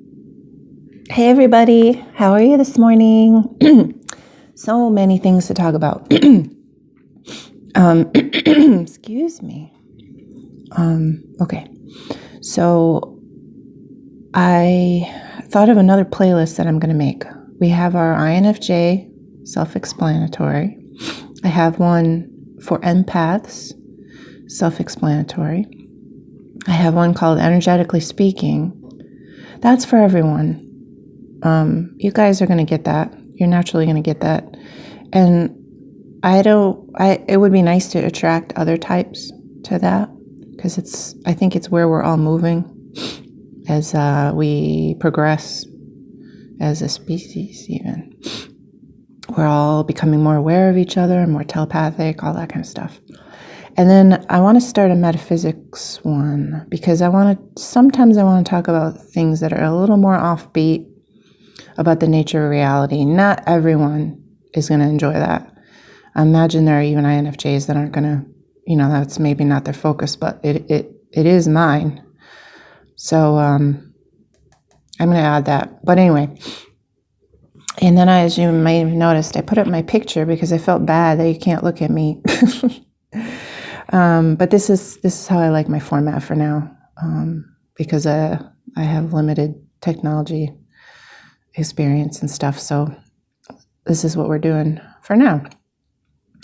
Hey everybody, how are you this morning? So many things to talk about. Excuse me. Okay, so I thought of another playlist that I'm going to make. We have our INFJ, self-explanatory. I have one for empaths, self-explanatory. I have one called Energetically Speaking. That's for everyone. You guys are going to get that. You're naturally going to get that. And it would be nice to attract other types to that, because I think it's where we're all moving as we progress as a species even. We're all becoming more aware of each other, more telepathic, all that kind of stuff. And then I want to start a metaphysics one, because sometimes I want to talk about things that are a little more offbeat, about the nature of reality. Not everyone is going to enjoy that. I imagine there are even INFJs that aren't going to, that's maybe not their focus, but it is mine. So I'm going to add that. But anyway, and then as you may have noticed, I put up my picture because I felt bad that you can't look at me. But this is how I like my format for now, because I have limited technology experience and stuff. So this is what we're doing for now.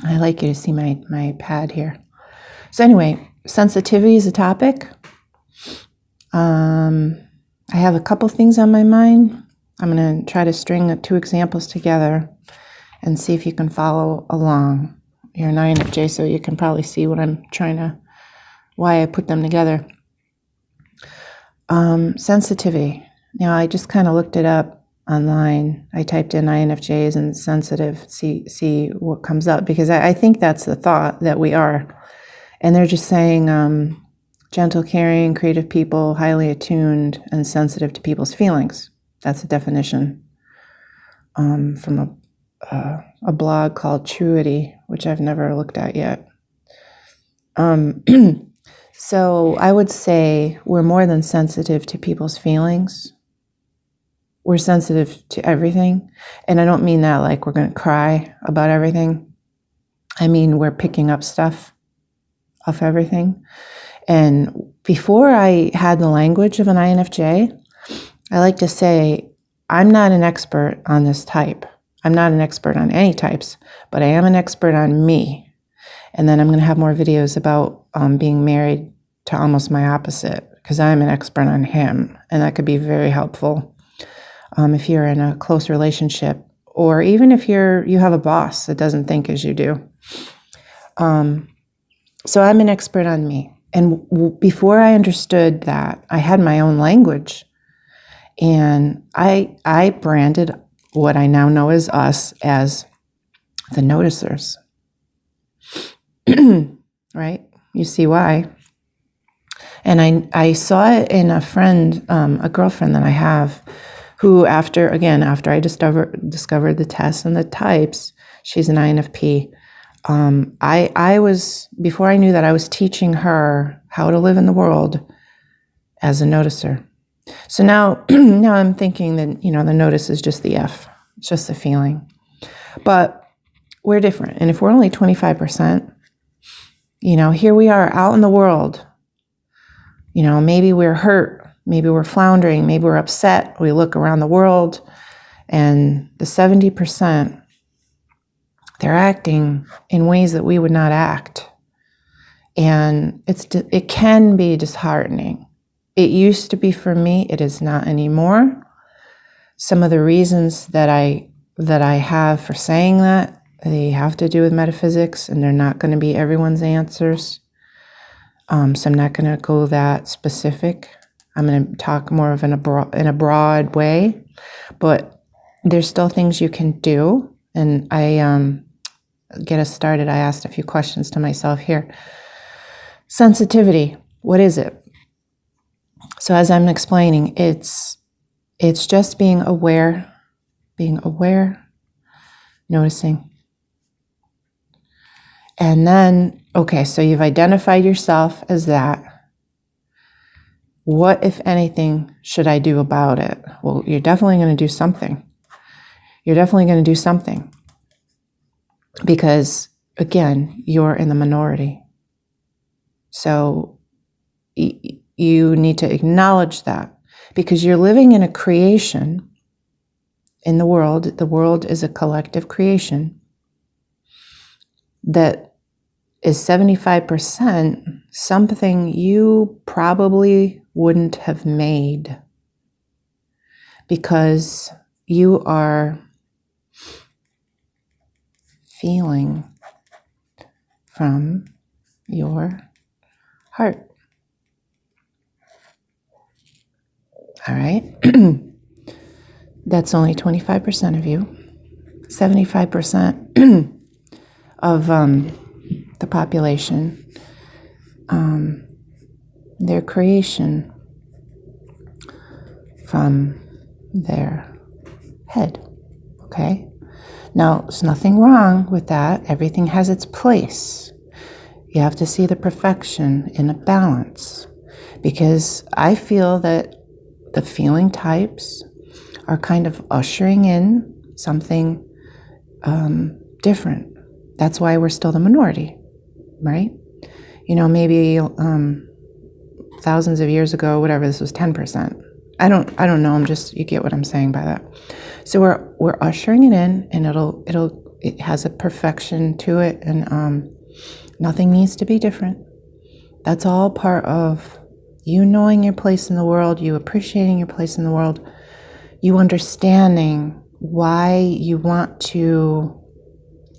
I like you to see my pad here. So anyway, sensitivity is a topic. I have a couple things on my mind. I'm going to try to string 2 examples together and see if you can follow along. You're an INFJ, so you can probably see why I put them together. Sensitivity. Now, I just kind of looked it up online. I typed in INFJs and sensitive, see what comes up, because I think that's the thought that we are. And they're just saying gentle, caring, creative people, highly attuned, and sensitive to people's feelings. That's a definition from a blog called Truity, which I've never looked at yet. So I would say we're more than sensitive to people's feelings. We're sensitive to everything. And I don't mean that like we're going to cry about everything. I mean, we're picking up stuff off everything. And before I had the language of an INFJ, I like to say, I'm not an expert on this type. I'm not an expert on any types, but I am an expert on me. And then I'm going to have more videos about being married to almost my opposite, because I'm an expert on him. And that could be very helpful. If you're in a close relationship, or even if you have a boss that doesn't think as you do. So I'm an expert on me. And before I understood that, I had my own language. And I branded what I now know as us as the noticers. Right? You see why. And I saw it in a friend, a girlfriend that I have, who after I discovered the tests and the types, she's an INFP. Before I knew that, I was teaching her how to live in the world as a noticer. So now I'm thinking that, the notice is just the F. It's just the feeling. But we're different. And if we're only 25%, here we are out in the world. Maybe we're hurt. Maybe we're floundering, maybe we're upset. We look around the world, and the 70%, they're acting in ways that we would not act. And it can be disheartening. It used to be for me, it is not anymore. Some of the reasons that I have for saying that, they have to do with metaphysics, and they're not going to be everyone's answers. So I'm not going to go that specific. I'm going to talk more of in a broad way, but there's still things you can do. And get us started, I asked a few questions to myself here. Sensitivity, what is it? So as I'm explaining, it's just being aware, noticing. And then, okay, so you've identified yourself as that. What, if anything, should I do about it? Well, you're definitely going to do something. You're definitely going to do something. Because, again, you're in the minority. So you need to acknowledge that. Because you're living in a creation in the world. The world is a collective creation that is 75% something you probably wouldn't have made, because you are feeling from your heart. All right? That's only 25% of you. 75% of the population, their creation from their head. Okay? Now, there's nothing wrong with that. Everything has its place. You have to see the perfection in a balance, because I feel that the feeling types are kind of ushering in something different. That's why we're still the minority, right? Maybe thousands of years ago, whatever, this was 10%. I don't know. You get what I'm saying by that. So we're ushering it in, and it has a perfection to it, and nothing needs to be different. That's all part of you knowing your place in the world, you appreciating your place in the world, you understanding why you want to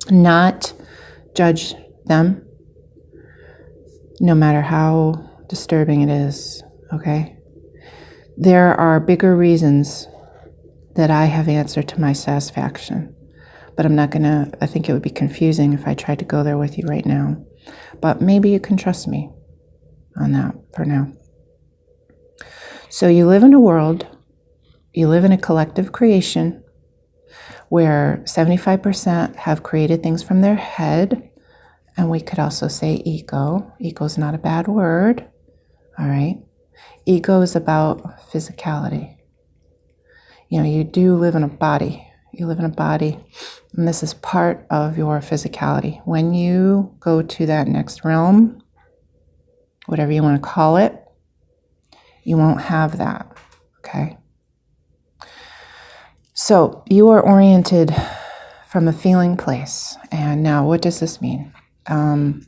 not judge them, no matter how disturbing it is, okay? There are bigger reasons that I have answered to my satisfaction, but I think it would be confusing if I tried to go there with you right now. But maybe you can trust me on that for now. So you live in a collective creation where 75% have created things from their head, and we could also say ego. Ego is not a bad word, all right? Ego is about physicality. You do live in a body. You live in a body, and this is part of your physicality. When you go to that next realm, whatever you want to call it, you won't have that, okay? So you are oriented from a feeling place. And now, what does this mean? I'm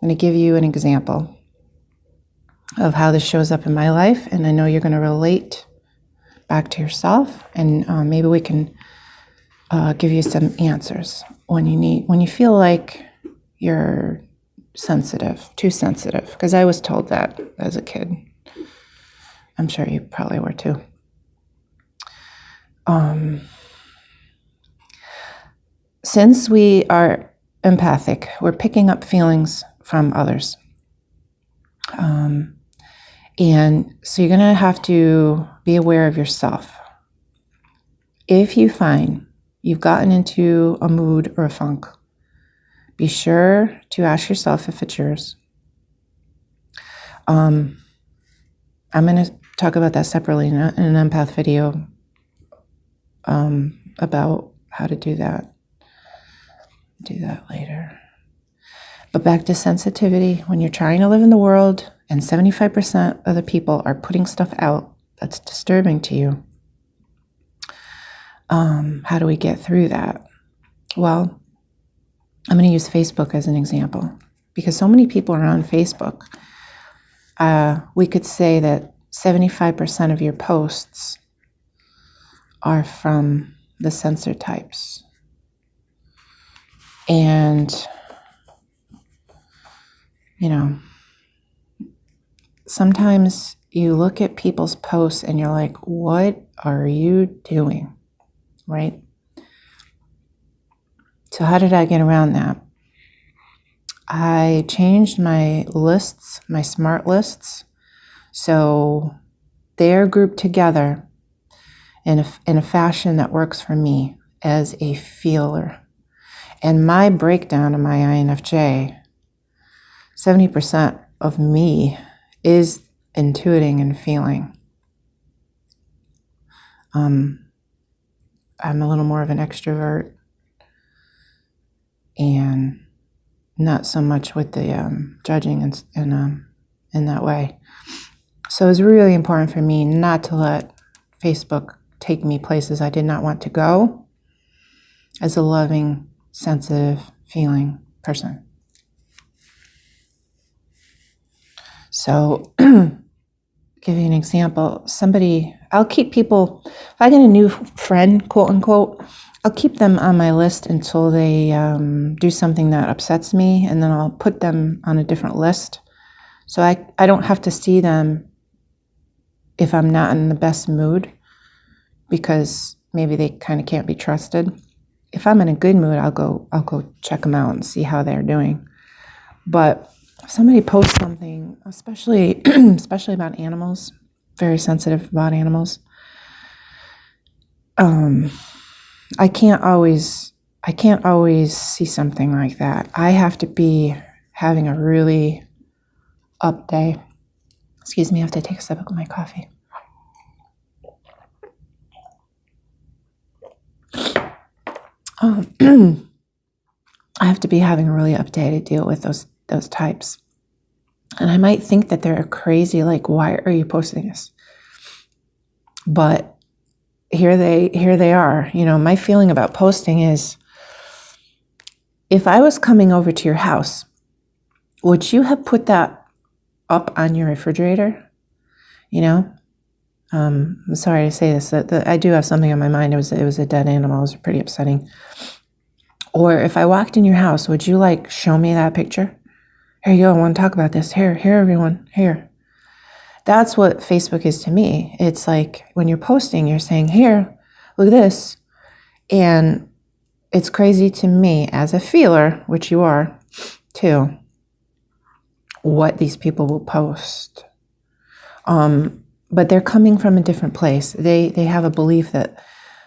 going to give you an example of how this shows up in my life, and I know you're going to relate back to yourself, and maybe we can give you some answers when you feel like you're too sensitive, because I was told that as a kid. I'm sure you probably were too. Since we are empathic, we're picking up feelings from others. And so you're going to have to be aware of yourself. If you find you've gotten into a mood or a funk, be sure to ask yourself if it's yours. I'm going to talk about that separately in an empath video about how to do that. Do that later. But back to sensitivity. When you're trying to live in the world and 75% of the people are putting stuff out that's disturbing to you, how do we get through that? Well, I'm going to use Facebook as an example, because so many people are on Facebook. We could say that 75% of your posts are from the sensor types. And, sometimes you look at people's posts and you're like, what are you doing? Right? So how did I get around that? I changed my lists, my smart lists, so they're grouped together in a fashion that works for me as a feeler. And my breakdown of my INFJ, 70% of me is intuiting and feeling. I'm a little more of an extrovert, and not so much with the judging and in that way. So it was really important for me not to let Facebook take me places I did not want to go as a loving, sensitive, feeling person. So, give you an example. I'll keep people, if I get a new friend, quote unquote, I'll keep them on my list until they do something that upsets me, and then I'll put them on a different list. So I don't have to see them if I'm not in the best mood, because maybe they kind of can't be trusted. If I'm in a good mood, I'll go check them out and see how they're doing. But if somebody posts something, especially about animals, very sensitive about animals, I can't always see something like that. I have to be having a really up day. Excuse me, I have to take a sip of my coffee. I have to be having a really up day to deal with those types. And I might think that they're crazy, like, why are you posting this? But here they are. My feeling about posting is, if I was coming over to your house, would you have put that up on your refrigerator? I'm sorry to say this, that I do have something on my mind. It was a dead animal. It was pretty upsetting. Or if I walked in your house, would you show me that picture? Here you go. I want to talk about this. Here, everyone, here. That's what Facebook is to me. It's like when you're posting, you're saying, here, look at this. And it's crazy to me as a feeler, which you are too, what these people will post. But they're coming from a different place. They have a belief that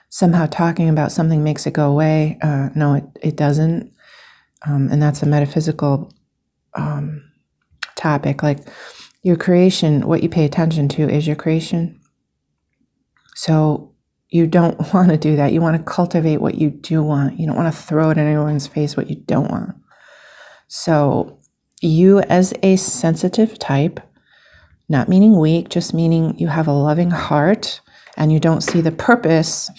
somehow talking about something makes it go away. No, it doesn't. And that's a metaphysical topic. Like, your creation, what you pay attention to is your creation. So you don't want to do that. You want to cultivate what you do want. You don't want to throw it in anyone's face what you don't want. So you, as a sensitive type, not meaning weak, just meaning you have a loving heart and you don't see the purpose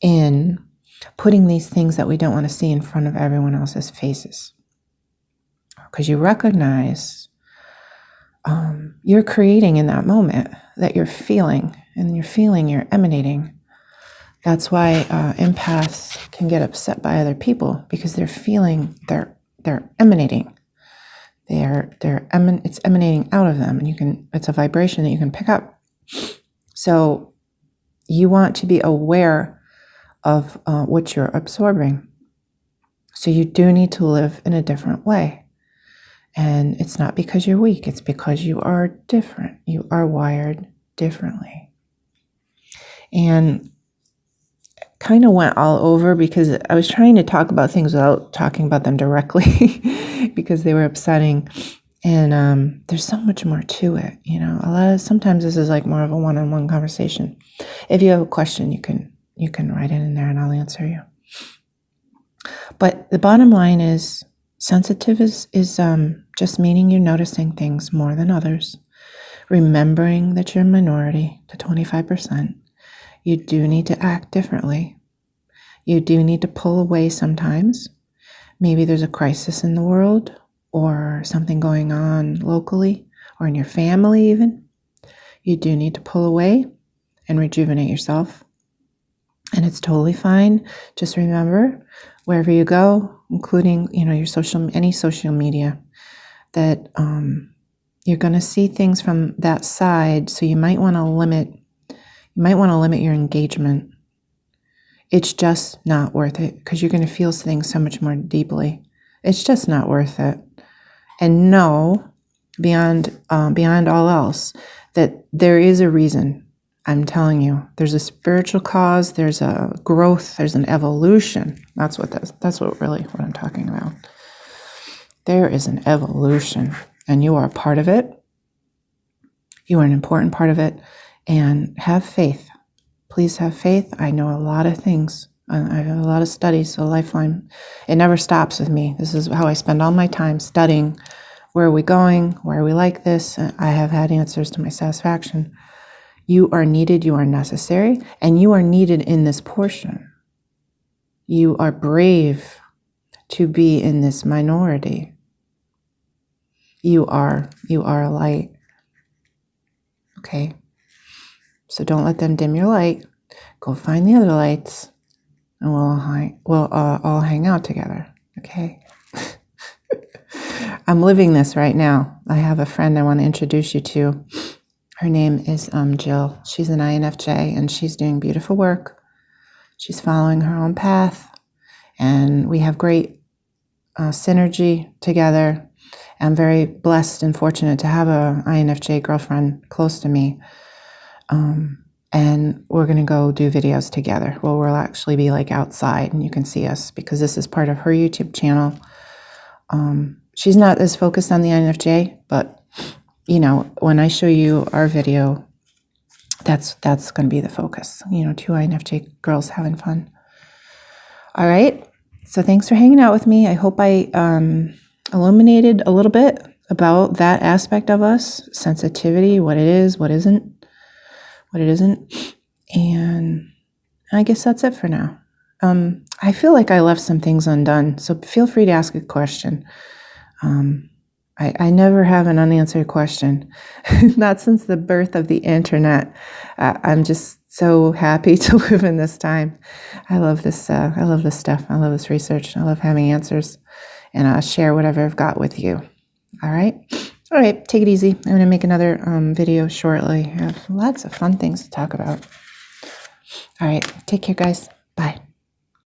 in putting these things that we don't want to see in front of everyone else's faces. Because you recognize you're creating in that moment, that you're feeling, and you're emanating. That's why empaths can get upset by other people, because they're feeling, they're emanating. It's emanating out of them, and it's a vibration that you can pick up. So you want to be aware of what you're absorbing. So you do need to live in a different way. And it's not because you're weak, it's because you are different. You are wired differently. And kind of went all over because I was trying to talk about things without talking about them directly because they were upsetting. And there's so much more to it. Sometimes this is like more of a one-on-one conversation. If you have a question, you can write it in there and I'll answer you. But the bottom line is, sensitive is just meaning you're noticing things more than others. Remembering that you're a minority to 25%. You do need to act differently. You do need to pull away sometimes. Maybe there's a crisis in the world or something going on locally or in your family even. You do need to pull away and rejuvenate yourself. And it's totally fine. Just remember, wherever you go, including, your any social media, that you're going to see things from that side. So you might want to limit your engagement. It's just not worth it, because you're going to feel things so much more deeply. It's just not worth it. And know beyond all else that there is a reason. I'm telling you, there's a spiritual cause, there's a growth, there's an evolution. That's what I'm talking about. There is an evolution, and you are a part of it. You are an important part of it. And have faith. Please have faith. I know a lot of things. I have a lot of studies, so Lifeline, it never stops with me. This is how I spend all my time studying. Where are we going? Why are we like this? I have had answers to my satisfaction. You are needed, you are necessary, and you are needed in this portion. You are brave to be in this minority. You are a light. Okay? So don't let them dim your light. Go find the other lights, and we'll all hang out together. Okay? I'm living this right now. I have a friend I want to introduce you to. Her name is Jill. She's an INFJ, and she's doing beautiful work. She's following her own path, and we have great synergy together. I'm very blessed and fortunate to have a INFJ girlfriend close to me. And we're going to go do videos together. Well, we'll actually be like outside, and you can see us because this is part of her YouTube channel. She's not as focused on the INFJ, but you know, when I show you our video, that's going to be the focus. You know, two INFJ girls having fun. All right. So thanks for hanging out with me. I hope I illuminated a little bit about that aspect of us, sensitivity, what it is, what isn't. And I guess that's it for now. I feel like I left some things undone, so feel free to ask a question. I never have an unanswered question, not since the birth of the internet. I'm just so happy to live in this time. I love this. I love this stuff. I love this research. I love having answers, and I'll share whatever I've got with you. All right. Take it easy. I'm going to make another video shortly. I have lots of fun things to talk about. All right. Take care, guys. Bye.